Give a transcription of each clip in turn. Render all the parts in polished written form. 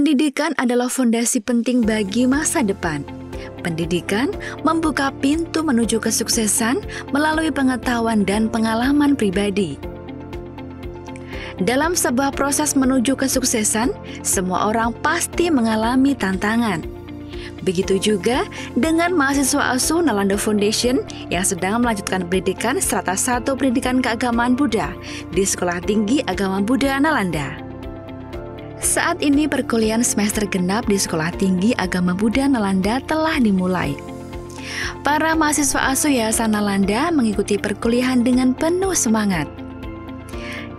Pendidikan adalah fondasi penting bagi masa depan. Pendidikan membuka pintu menuju kesuksesan melalui pengetahuan dan pengalaman pribadi. Dalam sebuah proses menuju kesuksesan, semua orang pasti mengalami tantangan. Begitu juga dengan mahasiswa asuh Nalanda Foundation yang sedang melanjutkan pendidikan strata 1 pendidikan keagamaan Buddha di Sekolah Tinggi Agama Buddha Nalanda. Saat ini perkuliahan semester genap di Sekolah Tinggi Agama Buddha Nalanda telah dimulai. Para mahasiswa asuh Yayasan Nalanda mengikuti perkuliahan dengan penuh semangat.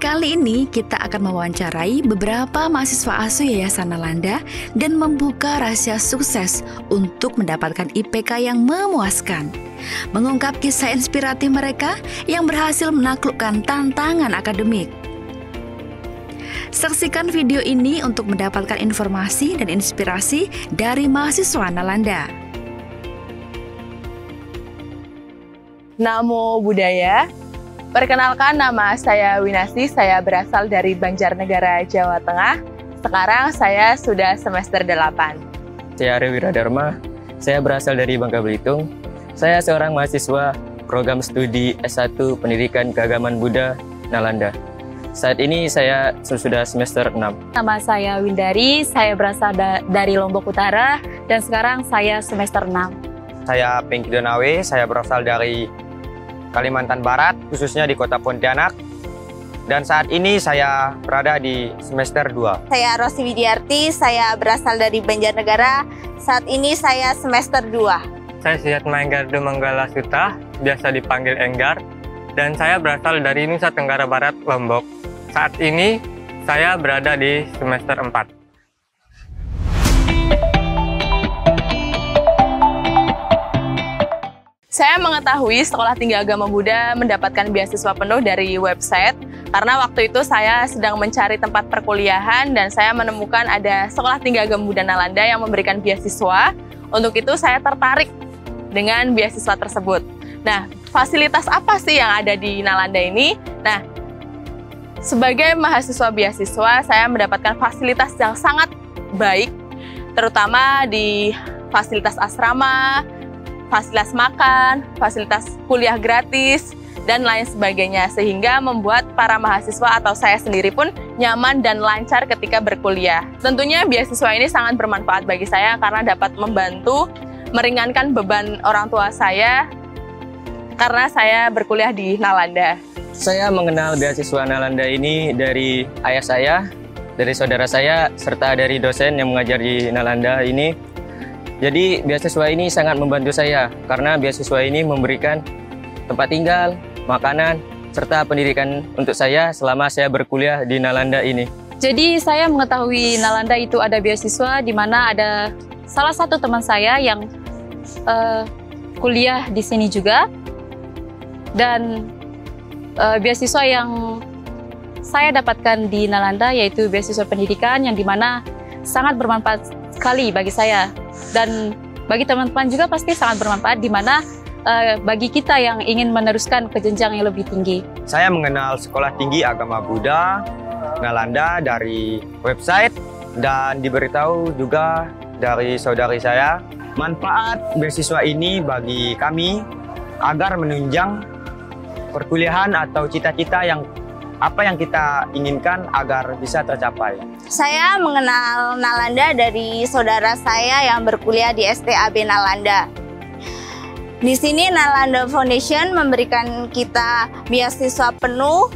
Kali ini kita akan mewawancarai beberapa mahasiswa asuh Yayasan Nalanda dan membuka rahasia sukses untuk mendapatkan IPK yang memuaskan. Mengungkap kisah inspiratif mereka yang berhasil menaklukkan tantangan akademik. Saksikan video ini untuk mendapatkan informasi dan inspirasi dari mahasiswa Nalanda. Namo Buddhaya. Perkenalkan, nama saya Winasih, saya berasal dari Banjarnegara, Jawa Tengah. Sekarang saya sudah semester 8. Saya Ari Wiradharma, saya berasal dari Bangka Belitung. Saya seorang mahasiswa program studi S1 Pendidikan Keagamaan Buddha Nalanda. Saat ini saya sudah semester 6. Nama saya Windari, saya berasal dari Lombok Utara, dan sekarang saya semester 6. Saya Pengki Donawe, saya berasal dari Kalimantan Barat, khususnya di kota Pontianak. Dan saat ini saya berada di semester 2. Saya Rosi Widiarti, saya berasal dari Banjarnegara. Saat ini saya semester 2. Saya Siyatma Enggardo Manggala Suta, biasa dipanggil Enggar. Dan saya berasal dari Nusa Tenggara Barat, Lombok. Saat ini saya berada di semester 4. Saya mengetahui Sekolah Tinggi Agama Buddha mendapatkan beasiswa penuh dari website karena waktu itu saya sedang mencari tempat perkuliahan dan saya menemukan ada Sekolah Tinggi Agama Buddha Nalanda yang memberikan beasiswa. Untuk itu saya tertarik dengan beasiswa tersebut. Nah, fasilitas apa sih yang ada di Nalanda ini? Nah, sebagai mahasiswa beasiswa, saya mendapatkan fasilitas yang sangat baik, terutama di fasilitas asrama, fasilitas makan, fasilitas kuliah gratis, dan lain sebagainya, sehingga membuat para mahasiswa atau saya sendiri pun nyaman dan lancar ketika berkuliah. Tentunya beasiswa ini sangat bermanfaat bagi saya karena dapat membantu meringankan beban orang tua saya karena saya berkuliah di Nalanda. Saya mengenal beasiswa Nalanda ini dari ayah saya, dari saudara saya, serta dari dosen yang mengajar di Nalanda ini. Jadi beasiswa ini sangat membantu saya karena beasiswa ini memberikan tempat tinggal, makanan, serta pendidikan untuk saya selama saya berkuliah di Nalanda ini. Jadi saya mengetahui Nalanda itu ada beasiswa di mana ada salah satu teman saya yang kuliah di sini juga. Dan beasiswa yang saya dapatkan di Nalanda yaitu beasiswa pendidikan yang dimana sangat bermanfaat sekali bagi saya dan bagi teman-teman juga pasti sangat bermanfaat, dimana bagi kita yang ingin meneruskan ke jenjang yang lebih tinggi. Saya mengenal Sekolah Tinggi Agama Buddha Nalanda dari website dan diberitahu juga dari saudari saya. Manfaat beasiswa ini bagi kami agar menunjang perkuliahan atau cita-cita yang apa yang kita inginkan agar bisa tercapai. Saya mengenal Nalanda dari saudara saya yang berkuliah di STAB Nalanda. Di sini Nalanda Foundation memberikan kita beasiswa penuh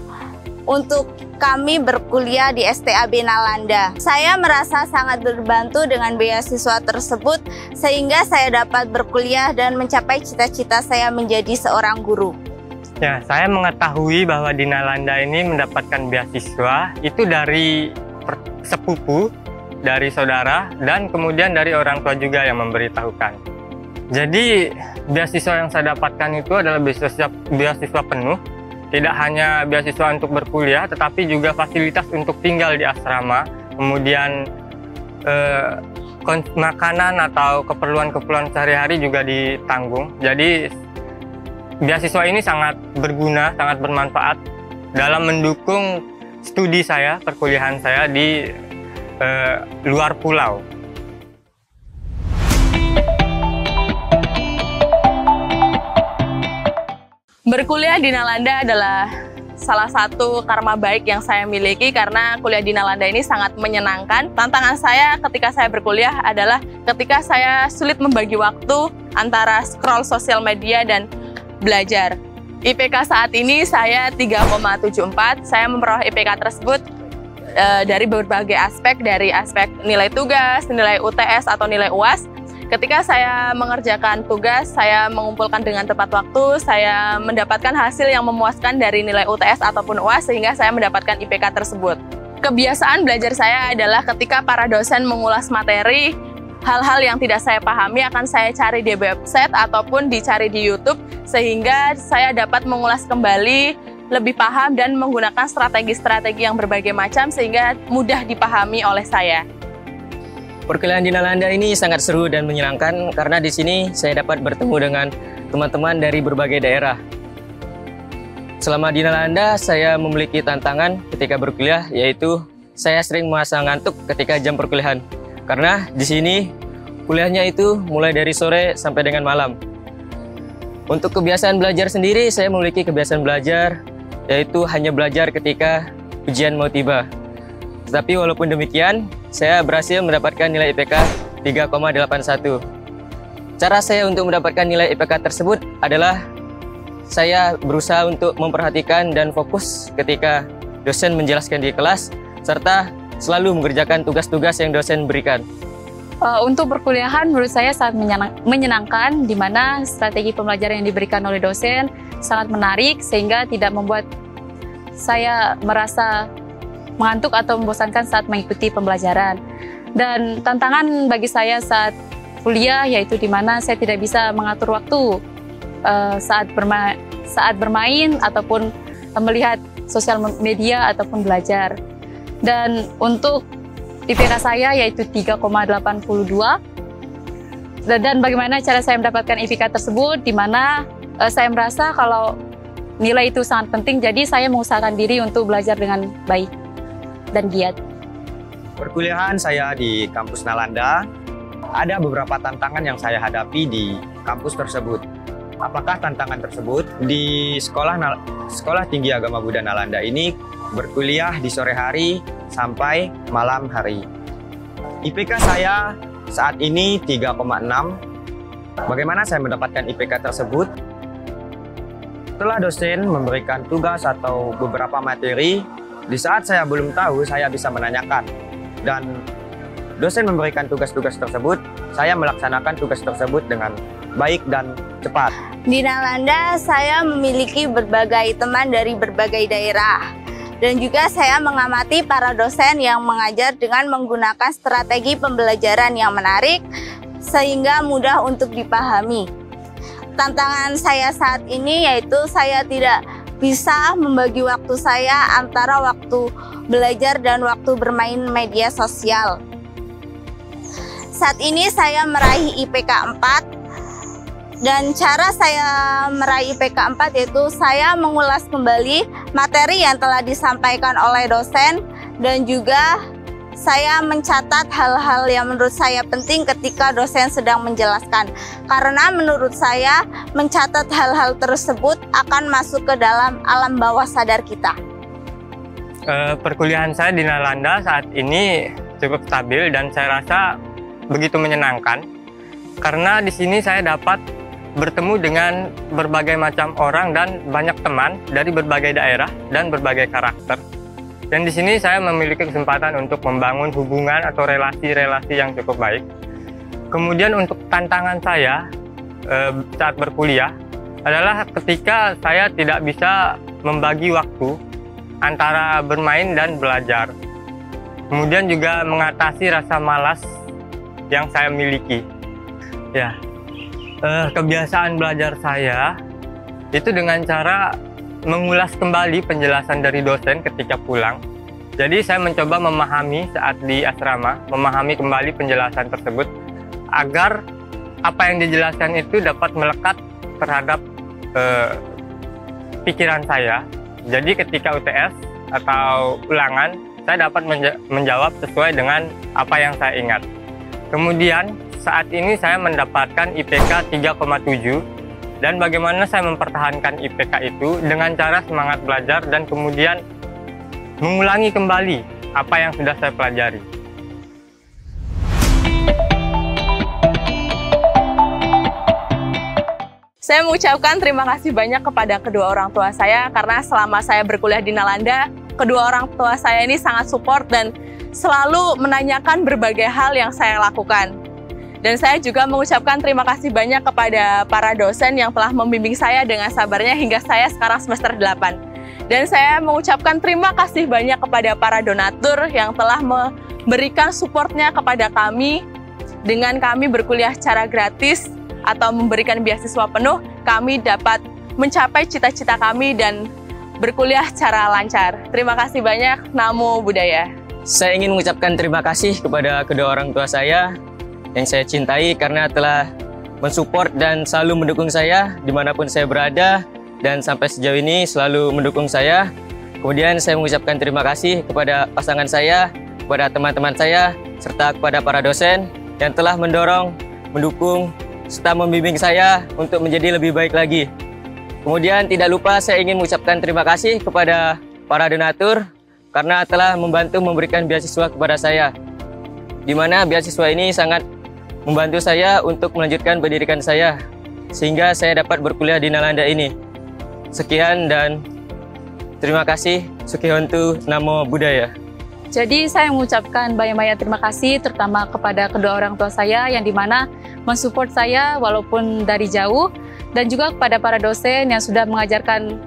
untuk kami berkuliah di STAB Nalanda. Saya merasa sangat terbantu dengan beasiswa tersebut sehingga saya dapat berkuliah dan mencapai cita-cita saya menjadi seorang guru. Ya, saya mengetahui bahwa di Nalanda ini mendapatkan beasiswa itu dari sepupu, dari saudara, dan kemudian dari orang tua juga yang memberitahukan. Jadi beasiswa yang saya dapatkan itu adalah beasiswa penuh, tidak hanya beasiswa untuk berkuliah, tetapi juga fasilitas untuk tinggal di asrama, kemudian makanan atau keperluan-keperluan sehari-hari juga ditanggung. Jadi beasiswa ini sangat berguna, sangat bermanfaat dalam mendukung studi saya, perkuliahan saya di luar pulau. Berkuliah di Nalanda adalah salah satu karma baik yang saya miliki karena kuliah di Nalanda ini sangat menyenangkan. Tantangan saya ketika saya berkuliah adalah ketika saya sulit membagi waktu antara scroll sosial media dan belajar. IPK saat ini saya 3,74. Saya memperoleh IPK tersebut dari berbagai aspek, dari aspek nilai tugas, nilai UTS atau nilai UAS. Ketika saya mengerjakan tugas, saya mengumpulkan dengan tepat waktu, saya mendapatkan hasil yang memuaskan dari nilai UTS ataupun UAS sehingga saya mendapatkan IPK tersebut. Kebiasaan belajar saya adalah ketika para dosen mengulas materi, hal-hal yang tidak saya pahami akan saya cari di website ataupun dicari di YouTube sehingga saya dapat mengulas kembali, lebih paham dan menggunakan strategi-strategi yang berbagai macam sehingga mudah dipahami oleh saya. Perkuliahan di Nalanda ini sangat seru dan menyenangkan karena di sini saya dapat bertemu dengan teman-teman dari berbagai daerah. Selama di Nalanda, saya memiliki tantangan ketika berkuliah, yaitu saya sering merasa ngantuk ketika jam perkuliahan. Karena di sini kuliahnya itu mulai dari sore sampai dengan malam. Untuk kebiasaan belajar sendiri, saya memiliki kebiasaan belajar, yaitu hanya belajar ketika ujian mau tiba. Tetapi walaupun demikian, saya berhasil mendapatkan nilai IPK 3,81. Cara saya untuk mendapatkan nilai IPK tersebut adalah saya berusaha untuk memperhatikan dan fokus ketika dosen menjelaskan di kelas, serta selalu mengerjakan tugas-tugas yang dosen berikan. Untuk perkuliahan menurut saya sangat menyenangkan, di mana strategi pembelajaran yang diberikan oleh dosen sangat menarik sehingga tidak membuat saya merasa mengantuk atau membosankan saat mengikuti pembelajaran. Dan tantangan bagi saya saat kuliah yaitu di mana saya tidak bisa mengatur waktu saat bermain ataupun melihat sosial media ataupun belajar. Dan untuk IPK saya yaitu 3,82. Dan bagaimana cara saya mendapatkan IPK tersebut, di mana saya merasa kalau nilai itu sangat penting, jadi saya mengusahakan diri untuk belajar dengan baik dan giat. Perkuliahan saya di kampus Nalanda, ada beberapa tantangan yang saya hadapi di kampus tersebut. Apakah tantangan tersebut? Di Sekolah Tinggi Agama Buddha Nalanda ini berkuliah di sore hari sampai malam hari. IPK saya saat ini 3,6. Bagaimana saya mendapatkan IPK tersebut? Setelah dosen memberikan tugas atau beberapa materi, di saat saya belum tahu, saya bisa menanyakan. Dan dosen memberikan tugas-tugas tersebut, saya melaksanakan tugas tersebut dengan baik dan cepat. Di Nalanda, saya memiliki berbagai teman dari berbagai daerah. Dan juga saya mengamati para dosen yang mengajar dengan menggunakan strategi pembelajaran yang menarik, sehingga mudah untuk dipahami. Tantangan saya saat ini yaitu saya tidak bisa membagi waktu saya antara waktu belajar dan waktu bermain media sosial. Saat ini saya meraih IPK 4 dan cara saya meraih IPK 4 yaitu saya mengulas kembali materi yang telah disampaikan oleh dosen dan juga saya mencatat hal-hal yang menurut saya penting ketika dosen sedang menjelaskan. Karena menurut saya mencatat hal-hal tersebut akan masuk ke dalam alam bawah sadar kita. Perkuliahan saya di Nalanda saat ini cukup stabil dan saya rasa begitu menyenangkan. Karena di sini saya dapat bertemu dengan berbagai macam orang dan banyak teman dari berbagai daerah dan berbagai karakter. Dan di sini saya memiliki kesempatan untuk membangun hubungan atau relasi-relasi yang cukup baik. Kemudian untuk tantangan saya saat berkuliah adalah ketika saya tidak bisa membagi waktu antara bermain dan belajar. Kemudian juga mengatasi rasa malas yang saya miliki. Ya, kebiasaan belajar saya itu dengan cara mengulas kembali penjelasan dari dosen ketika pulang. Jadi saya mencoba memahami saat di asrama, memahami kembali penjelasan tersebut agar apa yang dijelaskan itu dapat melekat terhadap pikiran saya. Jadi ketika UTS atau ulangan, saya dapat menjawab sesuai dengan apa yang saya ingat. Kemudian saat ini saya mendapatkan IPK 3,7 dan bagaimana saya mempertahankan IPK itu dengan cara semangat belajar dan kemudian mengulangi kembali apa yang sudah saya pelajari. Saya mengucapkan terima kasih banyak kepada kedua orang tua saya karena selama saya berkuliah di Nalanda, kedua orang tua saya ini sangat support dan selalu menanyakan berbagai hal yang saya lakukan. Dan saya juga mengucapkan terima kasih banyak kepada para dosen yang telah membimbing saya dengan sabarnya hingga saya sekarang semester 8. Dan saya mengucapkan terima kasih banyak kepada para donatur yang telah memberikan supportnya kepada kami dengan kami berkuliah secara gratis atau memberikan beasiswa penuh, kami dapat mencapai cita-cita kami dan berkuliah secara lancar. Terima kasih banyak, Namo Buddhaya. Saya ingin mengucapkan terima kasih kepada kedua orang tua saya yang saya cintai karena telah mensupport dan selalu mendukung saya dimanapun saya berada dan sampai sejauh ini selalu mendukung saya. Kemudian saya mengucapkan terima kasih kepada pasangan saya, kepada teman-teman saya, serta kepada para dosen yang telah mendorong, mendukung, serta membimbing saya untuk menjadi lebih baik lagi. Kemudian tidak lupa saya ingin mengucapkan terima kasih kepada para donatur karena telah membantu memberikan beasiswa kepada saya. Di mana beasiswa ini sangat membantu saya untuk melanjutkan pendidikan saya sehingga saya dapat berkuliah di Nalanda ini. Sekian dan terima kasih. Sukihontu, Namo Buddhaya. Jadi saya mengucapkan banyak-banyak terima kasih terutama kepada kedua orang tua saya yang dimana mensupport saya walaupun dari jauh dan juga kepada para dosen yang sudah mengajarkan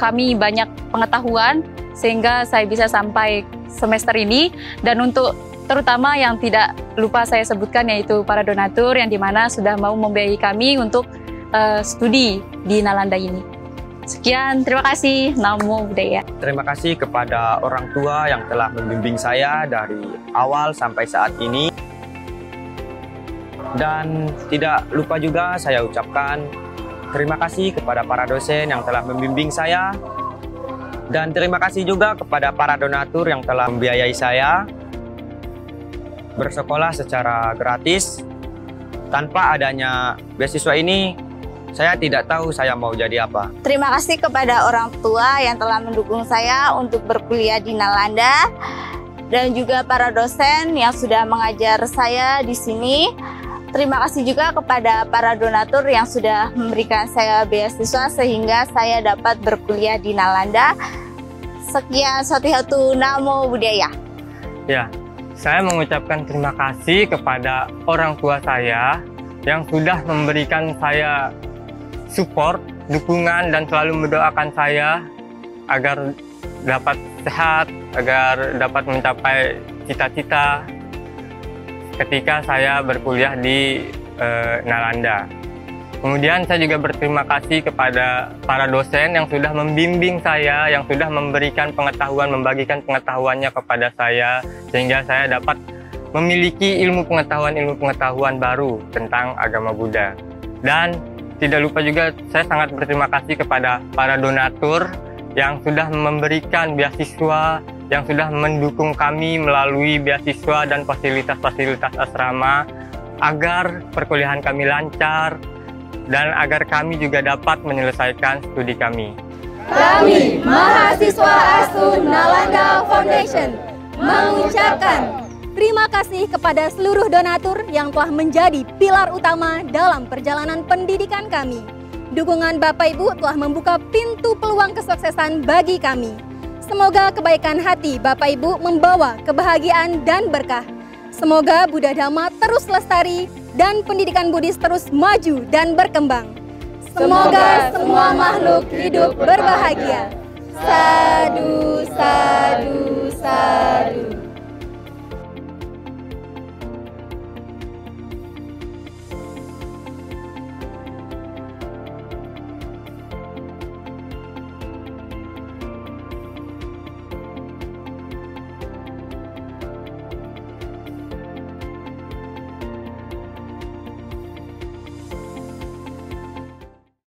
kami banyak pengetahuan sehingga saya bisa sampai semester ini. Dan untuk terutama yang tidak lupa saya sebutkan yaitu para donatur yang dimana sudah mau membiayai kami untuk studi di Nalanda ini. Sekian, terima kasih. Namo Buddhaya. Terima kasih kepada orang tua yang telah membimbing saya dari awal sampai saat ini. Dan tidak lupa juga saya ucapkan terima kasih kepada para dosen yang telah membimbing saya. Dan terima kasih juga kepada para donatur yang telah membiayai saya bersekolah secara gratis. Tanpa adanya beasiswa ini, saya tidak tahu saya mau jadi apa. Terima kasih kepada orang tua yang telah mendukung saya untuk berkuliah di Nalanda dan juga para dosen yang sudah mengajar saya di sini. Terima kasih juga kepada para donatur yang sudah memberikan saya beasiswa sehingga saya dapat berkuliah di Nalanda. Sekian, Sukihontu, Namo Buddhaya. Ya, saya mengucapkan terima kasih kepada orang tua saya yang sudah memberikan saya support, dukungan, dan selalu mendoakan saya agar dapat sehat, agar dapat mencapai cita-cita ketika saya berkuliah di Nalanda. Kemudian saya juga berterima kasih kepada para dosen yang sudah membimbing saya, yang sudah memberikan pengetahuan, membagikan pengetahuannya kepada saya, sehingga saya dapat memiliki ilmu pengetahuan baru tentang agama Buddha. Dan tidak lupa juga saya sangat berterima kasih kepada para donatur yang sudah memberikan beasiswa, yang sudah mendukung kami melalui beasiswa dan fasilitas-fasilitas asrama agar perkuliahan kami lancar dan agar kami juga dapat menyelesaikan studi kami. Kami, mahasiswa asuh Nalanda Foundation, mengucapkan terima kasih kepada seluruh donatur yang telah menjadi pilar utama dalam perjalanan pendidikan kami. Dukungan Bapak Ibu telah membuka pintu peluang kesuksesan bagi kami. Semoga kebaikan hati Bapak Ibu membawa kebahagiaan dan berkah. Semoga Buddha Dhamma terus lestari dan pendidikan Buddhis terus maju dan berkembang. Semoga semua makhluk hidup berbahagia. Sadu, sadu, sadu.